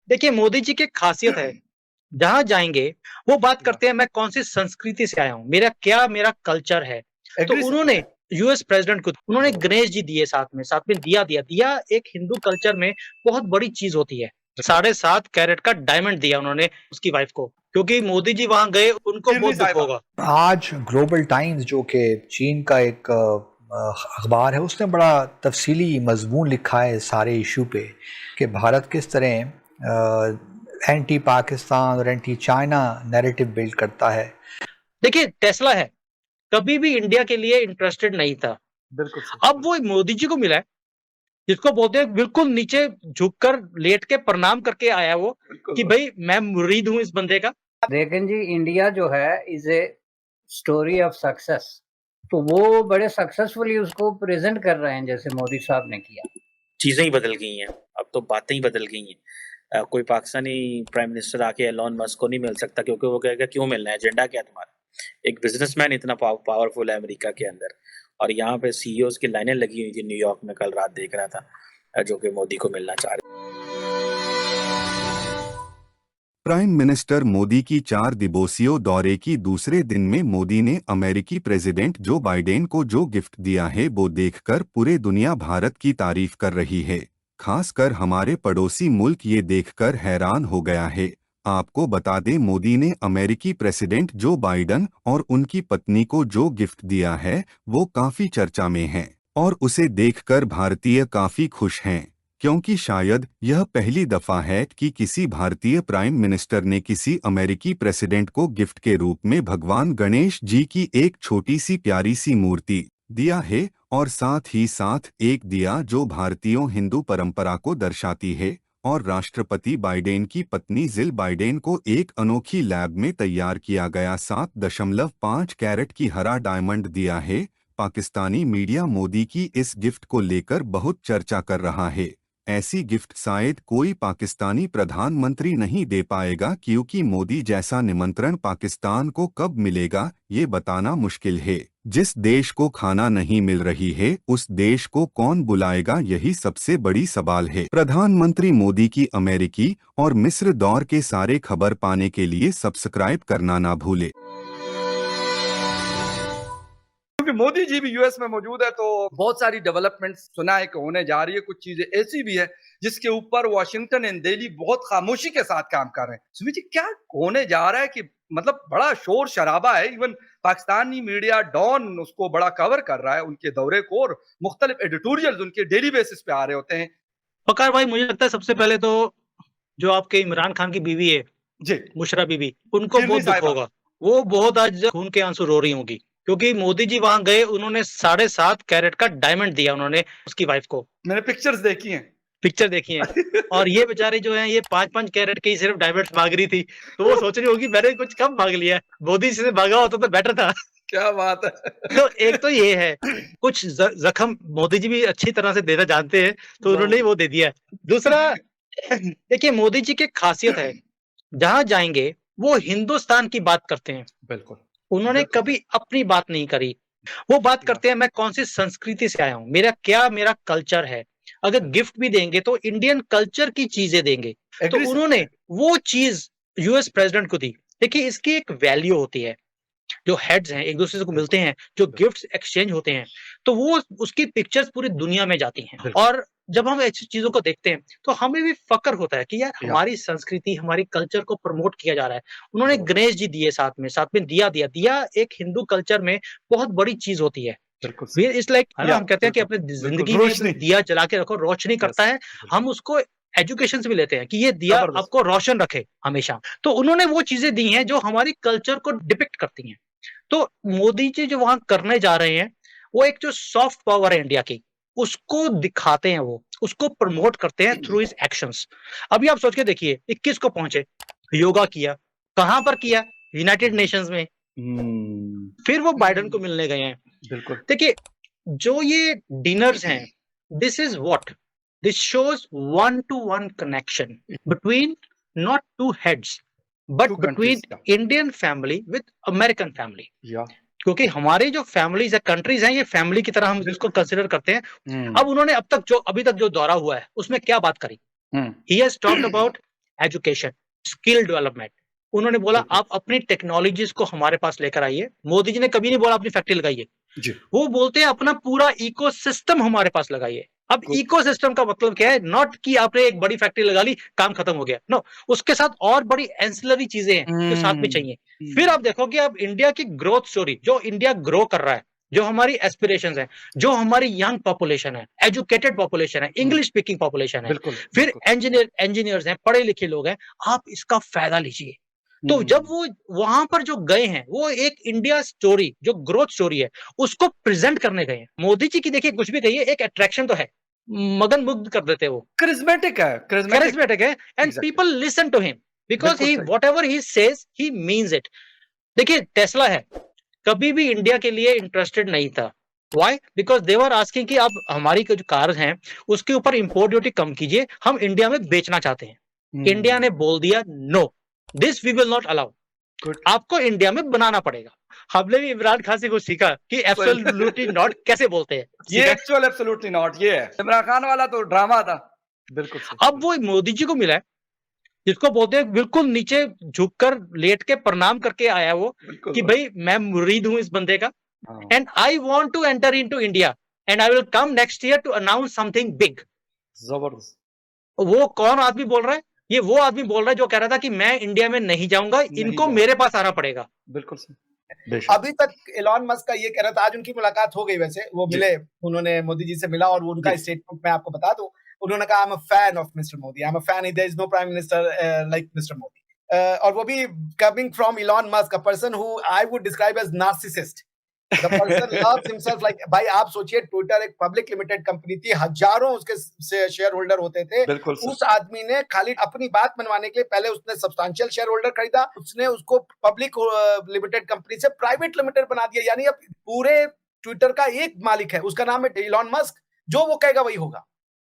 देखिए, मोदी जी की एक खासियत है, जहाँ जाएँगे, वो बात या करते हैं मैं कौन-सी संस्कृति से आया हूँ, मेरा कल्चर है। तो एग्री सर। उन्होंने यूएस प्रेज़िडेंट को उन्होंने गणेश जी दिए साथ में दिया दिया। दिया एक हिंदू कल्चर में बहुत बड़ी चीज़ होती है। 7.5 कैरेट का डायमंड दिया उन्होंने उसकी वाइफ़ को, क्योंकि मोदी जी वहाँ गए, उनको शिरनी बहुत दुःख साहिबा। होगा। आज ग्लोबल टाइम्स जो कि चीन का एक अखबार है, उसने बड़ा तफसीली मजमून लिखा है सारे इशू पे कि भारत किस तरह एंटी पाकिस्तान और एंटी चाइना नैरेटिव बिल्ड करता है। देखिए, टेस्ला है, कभी भी इंडिया के लिए इंटरेस्टेड नहीं था। बिल्कुल सही। अब वो मोदी जी को मिला है, जिसको बोलते हैं बिल्कुल नीचे झुककर लेट के प्रणाम करके आया वो, बिल्कुल कि भई मैं मुरीद हूँ इस बंदे का। लेकिन जी इंडिया जो है is a story of success, तो वो बड़े सक्सेसफुली उसको प्रेज़ेंट कर रहे हैं जैसे मोदी साहब ने किया। चीज़ें ही बदल गई हैं, अब तो बातें ही बदल गई हैं। कोई पाकिस्तानी प्राइम मिनिस्टर आके एलन मस्क को नहीं मिल सकता, क्योंकि वो कहेगा क्यों मिलना है, एजेंडा क्या है तुम्हारा? एक बिज़नेसमैन इतना पावरफुल है अमेरिका के अंदर, और यहाँ पे सीईओज़ की लाइनें लगी हुई थी न्यूयॉर्क में, कल रात देख रहा था, जो कि मोदी को मिलना चाह रहे। प्राइम मिनिस्टर मोदी की 4 दिवसीय दौरे की दूसरे दिन में मोदी ने अमेरिकी प्रेसिडेंट जो बाइडेन को जो गिफ्ट दिया है वो देखकर पूरे दुनिया भारत की तारीफ कर रही है। खासकर हमारे पड़ोसी मुल्क ये देखकर हैरान हो गया है। आपको बता दें, मोदी ने अमेरिकी प्रेसिडेंट जो बाइडेन और उनकी पत्नी को जो गिफ्ट दिया है वो काफी चर्चा में है, और उसे देखकर भारतीय काफी खुश हैं, क्योंकि शायद यह पहली दफा है कि किसी भारतीय प्राइम मिनिस्टर ने किसी अमेरिकी प्रेसिडेंट को गिफ्ट के रूप में भगवान गणेश जी की एक छोटी सी प्यारी सी मूर्ति दिया है, और साथ ही साथ एक दिया जो भारतीयों हिंदू परंपरा को दर्शाती है, और राष्ट्रपति बाइडेन की पत्नी जिल बाइडेन को एक अनोखी लैब में तैयार किया गया 7.5 कैरेट की हरा डायमंड दिया है। पाकिस्तानी मीडिया मोदी की इस गिफ्ट को लेकर बहुत चर्चा कर रहा है। ऐसी गिफ्ट शायद कोई पाकिस्तानी प्रधानमंत्री नहीं दे पाएगा, क्योंकि मोदी जैसा निमंत्रण पाकिस्तान को कब मिलेगा ये बताना मुश्किल है। जिस देश को खाना नहीं मिल रही है उस देश को कौन बुलाएगा, यही सबसे बड़ी सवाल है। प्रधानमंत्री मोदी की अमेरिकी और मिस्र दौर के सारे खबर पाने के लिए सब्सक्राइब करना ना भूले। क्योंकि मोदी जी भी यूएस में मौजूद है, तो बहुत सारी डेवलपमेंट सुना है कि होने जा रही है। कुछ चीजें ऐसी भी है जिसके ऊपर वॉशिंगटन एंड दिल्ली बहुत खामोशी के साथ काम कर रहे हैं। सुमित जी, क्या होने जा रहा है कि मतलब बड़ा शोर शराबा है, इवन पाकिस्तानी मीडिया डॉन उसको बड़ा कवर कर रहा है, उनके दौरे को, और मुख्तलिफ एडिटोरियल्स उनके डेली बेसिस पे आ रहे होते हैं। वकार भाई, मुझे लगता है सबसे पहले तो जो आपके इमरान खान की बीवी है, जी, मुशर्रा बीबी, उनको शिरनी बहुत दुःख साहिबा। होगा। वो बहुत आज खून के आंसू रो रही होंगी, क्योंकि मोदी जी वहाँ गए, उन्होंने 7.5 कैरेट का डायमंड दिया उन्होंने उसकी वाइफ को। मैंने पिक्चर्स देखी हैं। पिक्चर देखी है, और ये बेचारे जो हैं ये 5-5 कैरेट के ही सिर्फ डायमंड्स मांग रही थी, तो वो सोच रही होगी मैंने कुछ कम मांग लिया है, मोदी जी से भागा होता तो बेटर था। क्या बात है। तो एक तो ये है, कुछ जख्म मोदी जी भी अच्छी तरह से देना जानते हैं, तो उन्होंने वो दे दिया है। दूसरा, देखिए मोदी जी की एक खासियत है, जहाँ जाएंगे वो हिंदुस्तान की बात करते हैं। बिल्कुल। उन्होंने बिल्कुल। कभी अपनी बात नहीं करी। वो बात करते हैं मैं कौन सी संस्कृति से आया हूँ, मेरा कल्चर है। अगर गिफ्ट भी देंगे तो इंडियन कल्चर की चीजें देंगे। तो एग्री सर। उन्होंने वो चीज यूएस प्रेसिडेंट को दी। देखिए, इसकी एक वैल्यू होती है, जो हेड्स हैं एक दूसरे को मिलते हैं, जो गिफ्ट्स एक्सचेंज होते हैं, तो वो उसकी पिक्चर्स पूरी दुनिया में जाती हैं। बिल्कुल। और जब हम ऐसी चीजों को देखते हैं तो हमें भी फक्र होता है कि यार या। हमारी संस्कृति, हमारी कल्चर को प्रमोट किया जा रहा है। उन्होंने गणेश जी दिए साथ में दिया एक हिंदू कल्चर में बहुत बड़ी चीज होती है। बिल्कुल वी सही। इट्स लाइक है ना, या, हम कहते हैं कि बिल्कुल। अपनी बिल्कुल, जिंदगी रोशनी। में दिया जला के रखो, रोशनी करता है। हम उसको एजुकेशन से भी लेते हैं कि ये दिया जबरदस्त। आपको रोशन रखे हमेशा। तो उन्होंने वो चीजें दी हैं जो हमारी कल्चर को डिपिक्ट करती हैं। तो मोदी जी जो वहां करने जा रहे हैं, वो एक जो सॉफ्ट पावर है इंडिया की, उसको दिखाते हैं, वो उसको प्रमोट करते हैं थ्रू हिज एक्शंस। अभी आप सोच के देखिए, 21 को पहुंचे, योगा किया, कहां पर किया? यूनाइटेड नेशंस में। फिर वो बाइडेन को मिलने गए हैं। बिल्कुल। देखिए, जो ये डिनर्स हैं, this is what this shows 1-to-1 connection between not two heads but Two between countries, yeah. Indian family with American family. या। क्योंकि हमारी जो फैमिलीज है, कंट्रीज हैं, ये फैमिली की तरह हम इसको कंसिडर करते हैं। अब उन्होंने अभी तक जो दौरा हुआ है उसमें क्या बात करी? He has talked about education, skill development. उन्होंने बोला बिल्कुल। आप अपनी टेक्नोलॉजीज को हमारे पास लेकर आइए। मोदी जी ने कभी नहीं बोला अपनी फैक्ट्री लगाइए, जी। वो बोलते हैं अपना पूरा इकोसिस्टम हमारे पास लगाइए। अब Good. इकोसिस्टम का मतलब क्या है? नॉट कि आपने एक बड़ी फैक्ट्री लगा ली, काम खत्म हो गया। नो, उसके साथ और बड़ी एंसिलरी चीजें हैं जो साथ में चाहिए। फिर आप देखोगे अब इंडिया की ग्रोथ स्टोरी, जो इंडिया ग्रो कर रहा है, जो हमारी एस्पिरेशंस है, जो हमारी यंग पॉपुलेशन है, एजुकेटेड पॉपुलेशन है, इंग्लिश स्पीकिंग पॉपुलेशन है, बिल्कुल, फिर बिल्कुल। इंजीनियर्स हैं, पढ़े लिखे लोग हैं, आप इसका फायदा लीजिए। तो जब वो वहां पर जो गए हैं, वो एक इंडिया स्टोरी, जो ग्रोथ स्टोरी है, उसको प्रेजेंट करने गए हैं। मोदी जी की देखिए कुछ भी कहिए, एक अट्रैक्शन तो है, मगन मुग्ध कर देते हैं वो, charismatic है, charismatic। charismatic है, and Exactly. People listen to him because बिल्कुल ही सही। Whatever he says he means it. देखिए टेस्ला है, कभी भी इंडिया के लिए इंटरेस्टेड नहीं था। Why? Because they were asking कि आप हमारी जो कार्स हैं उसके ऊपर इंपोर्ट ड्यूटी कम कीजिए, हम इंडिया में बेचना चाहते हैं। इंडिया ने बोल दिया no, this we will not allow, Good. आपको इंडिया में बनाना पड़ेगा। हमने भी इमरान खान से कुछ सीखा कि एब्सोल्युटली नॉट कैसे बोलते हैं। ये एक्चुअल एब्सोल्युटली नॉट, ये है इमरान खान वाला तो ड्रामा था। बिल्कुल सही। अब वो मोदी जी को मिला है, जिसको बोलते हैं बिल्कुल नीचे झुककर लेट के प्रणाम करके आया वो बिल्कुल कि भाई मैं मुरीद हूं इस बंदे का, हाँ। And I want to enter into India and I will come next year to announce something big. जबरदस्त। वो कौन आदमी बोल रहा है? ये वो आदमी बोल रहा है जो कह रहा था कि मैं इंडिया में नहीं जाऊंगा, इनको जाऊंगा। मेरे पास आना पड़ेगा। बिल्कुल सही। बेशक। अभी तक एलॉन मस्क का ये कहना था, आज उनकी मुलाकात हो गई, वैसे वो जी। मिले, उन्होंने मोदी जी से मिला, और वो उनका जी। स्टेटमेंट मैं आपको बता दूं, उन्होंने कहा I am a fan of mister Modi, I am a fan, there is no prime minister like mister Modi. और वो भी coming from Elon Musk, a person who I would describe as narcissist. The person loves himself like, भाई आप सोचिए, Twitter एक public limited company थी, हजारों उसके शेयर होल्डर होते थे। बिल्कुल सही। उस आदमी ने खाली अपनी बात मनवाने के लिए पहले उसने सब्सटेंशियल शेयर होल्डर खरीदा, उसने उसको पब्लिक लिमिटेड कंपनी से प्राइवेट लिमिटेड बना दिया। यानी अब पूरे ट्विटर का एक मालिक है, उसका नाम है एलॉन मस्क, जो वो कहेगा वही होगा।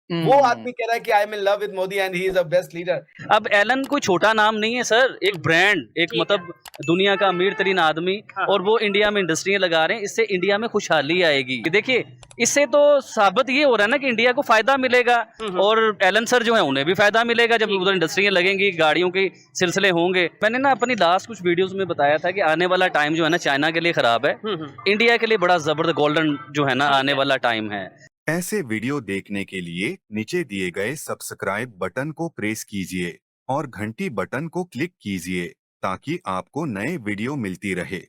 वो आदमी कह रहा है कि I am in love with Modi and he is the best leader. अब एलन कोई छोटा नाम नहीं है सर, एक ब्रांड, एक मतलब दुनिया का अमीर तरीन आदमी, और वो इंडिया में इंडस्ट्रियां लगा रहे हैं, इससे इंडिया में खुशहाली आएगी। देखिए इससे तो साबित ये हो रहा है ना कि इंडिया को फायदा मिलेगा, और एलन सर जो है उन्हें भी फायदा मिलेगा जब उधर इंडस्ट्रियां लगेंगी, गाड़ियों के सिलसिले होंगे। मैंने ना अपनी लास्ट कुछ वीडियोस में बताया था कि आने वाला टाइम जो है ना चाइना के लिए खराब है, इंडिया के लिए बड़ा जबरदस्त गोल्डन जो है ना आने वाला टाइम है। ऐसे वीडियो देखने के लिए नीचे दिए गए सब्सक्राइब बटन को प्रेस कीजिए और घंटी बटन को क्लिक कीजिए ताकि आपको नए वीडियो मिलती रहे।